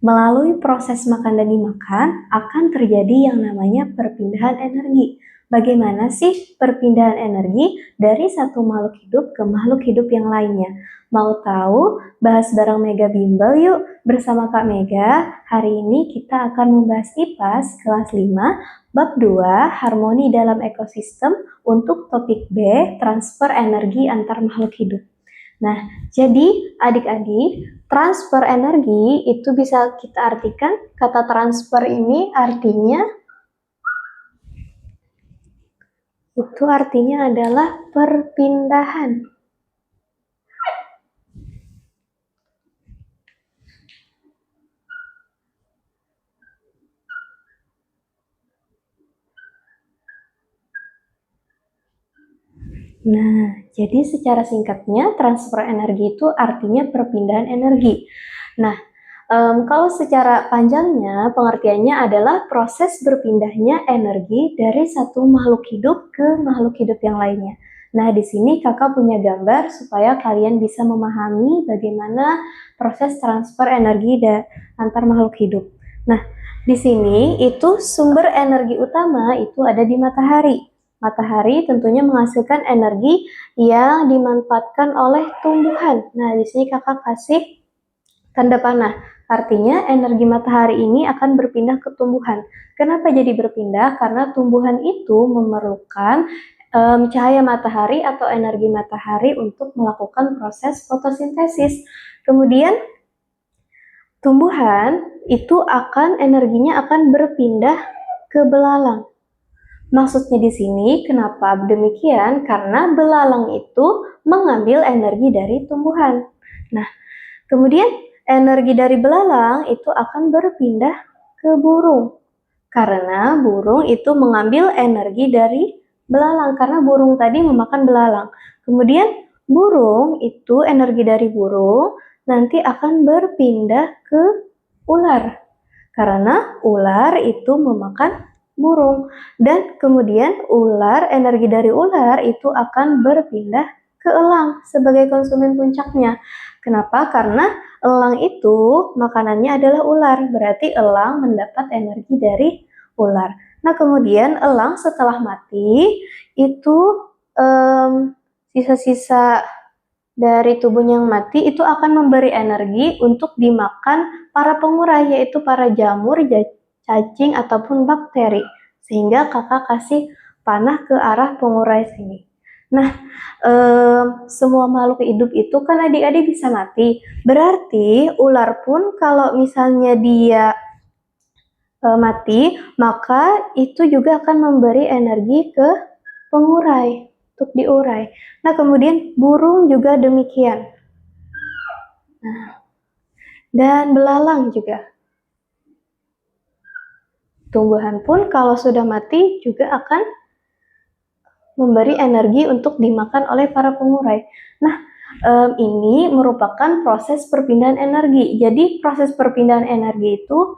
Melalui proses makan dan dimakan akan terjadi yang namanya perpindahan energi. Bagaimana sih perpindahan energi dari satu makhluk hidup ke makhluk hidup yang lainnya? Mau tahu? Bahas bareng Mega Bimbel yuk bersama Kak Mega. Hari ini kita akan membahas IPAS kelas 5 bab 2 harmoni dalam ekosistem untuk topik B transfer energi antar makhluk hidup. Nah, jadi adik-adik, transfer energi itu bisa kita artikan, kata transfer ini artinya adalah perpindahan. Nah, jadi secara singkatnya transfer energi itu artinya perpindahan energi. Nah, kalau secara panjangnya pengertiannya adalah proses berpindahnya energi dari satu makhluk hidup ke makhluk hidup yang lainnya. Nah, di sini kakak punya gambar supaya kalian bisa memahami bagaimana proses transfer energi antar makhluk hidup. Nah, di sini itu sumber energi utama itu ada di matahari. Matahari tentunya menghasilkan energi yang dimanfaatkan oleh tumbuhan. Nah, di sini kakak kasih tanda panah. Artinya energi matahari ini akan berpindah ke tumbuhan. Kenapa jadi berpindah? Karena tumbuhan itu memerlukan cahaya matahari atau energi matahari untuk melakukan proses fotosintesis. Kemudian tumbuhan itu energinya akan berpindah ke belalang. Maksudnya di sini kenapa demikian? Karena belalang itu mengambil energi dari tumbuhan. Nah, kemudian energi dari belalang itu akan berpindah ke burung. Karena burung itu mengambil energi dari belalang. Karena burung tadi memakan belalang. Kemudian burung itu energi dari burung nanti akan berpindah ke ular. Karena ular itu memakan burung, dan kemudian energi dari ular itu akan berpindah ke elang sebagai konsumen puncaknya. Kenapa? Karena elang itu makanannya adalah ular, berarti elang mendapat energi dari ular. Nah, kemudian elang setelah mati itu sisa-sisa dari tubuhnya yang mati itu akan memberi energi untuk dimakan para pengurai, yaitu para jamur, cacing ataupun bakteri, sehingga kakak kasih panah ke arah pengurai sini. Nah, semua makhluk hidup itu kan adik-adik bisa mati, berarti ular pun kalau misalnya dia mati, maka itu juga akan memberi energi ke pengurai untuk diurai. Nah, kemudian burung juga demikian. Nah, dan belalang juga. Tumbuhan pun kalau sudah mati juga akan memberi energi untuk dimakan oleh para pengurai. Nah, ini merupakan proses perpindahan energi. Jadi proses perpindahan energi itu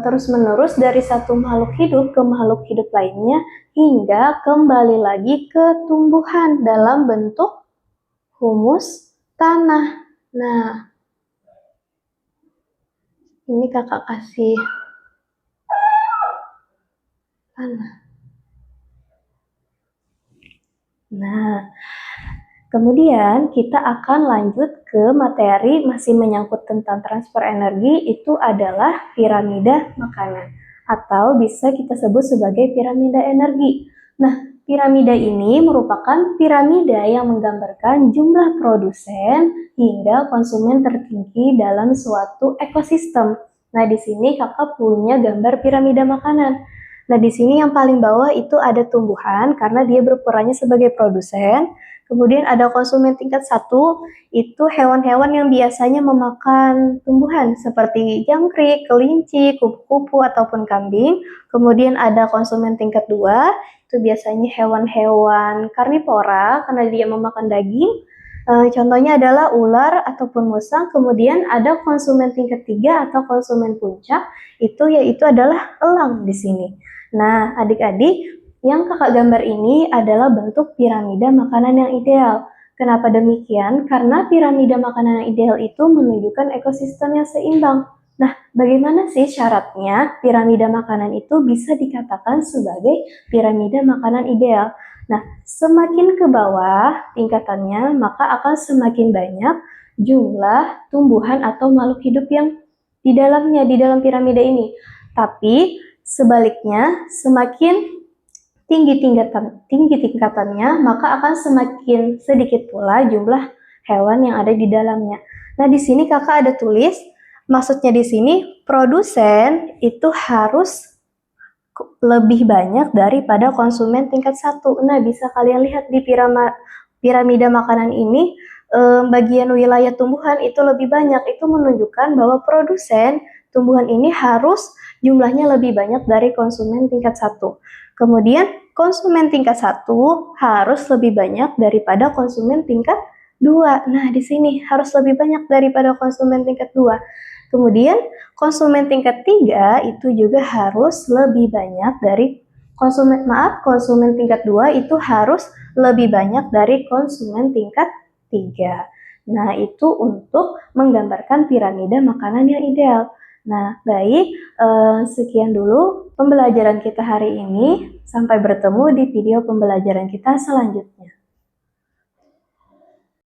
terus-menerus dari satu makhluk hidup ke makhluk hidup lainnya hingga kembali lagi ke tumbuhan dalam bentuk humus tanah. Nah, ini kakak kasih tanah. Nah, kemudian kita akan lanjut ke materi masih menyangkut tentang transfer energi, itu adalah piramida makanan atau bisa kita sebut sebagai piramida energi. Nah, piramida ini merupakan piramida yang menggambarkan jumlah produsen hingga konsumen tertinggi dalam suatu ekosistem. Nah, di sini kakak punya gambar piramida makanan. Nah, di sini yang paling bawah itu ada tumbuhan karena dia berperannya sebagai produsen. Kemudian ada konsumen tingkat 1, itu hewan-hewan yang biasanya memakan tumbuhan seperti jangkrik, kelinci, kupu-kupu, ataupun kambing. Kemudian ada konsumen tingkat 2, itu biasanya hewan-hewan karnivora karena dia memakan daging. Contohnya adalah ular ataupun musang. Kemudian ada konsumen tingkat 3 atau konsumen puncak, itu yaitu adalah elang di sini. Nah, adik-adik, yang kakak gambar ini adalah bentuk piramida makanan yang ideal. Kenapa demikian? Karena piramida makanan yang ideal itu menunjukkan ekosistem yang seimbang. Nah, bagaimana sih syaratnya piramida makanan itu bisa dikatakan sebagai piramida makanan ideal? Nah, semakin ke bawah tingkatannya, maka akan semakin banyak jumlah tumbuhan atau makhluk hidup yang di dalamnya, di dalam piramida ini. Tapi sebaliknya, semakin tinggi tingkatannya, maka akan semakin sedikit pula jumlah hewan yang ada di dalamnya. Nah, di sini kakak ada tulis, maksudnya di sini produsen itu harus lebih banyak daripada konsumen tingkat 1. Nah, bisa kalian lihat di piramida makanan ini, bagian wilayah tumbuhan itu lebih banyak. Itu menunjukkan bahwa produsen tumbuhan ini harus jumlahnya lebih banyak dari konsumen tingkat 1. Kemudian konsumen tingkat 1 harus lebih banyak daripada konsumen tingkat 2. Nah, di sini harus lebih banyak daripada konsumen tingkat 2. Kemudian konsumen tingkat 3 itu juga harus lebih banyak dari konsumen tingkat 2 itu harus lebih banyak dari konsumen tingkat 3. Nah, itu untuk menggambarkan piramida makanan yang ideal. Nah, baik, sekian dulu pembelajaran kita hari ini. Sampai bertemu di video pembelajaran kita selanjutnya.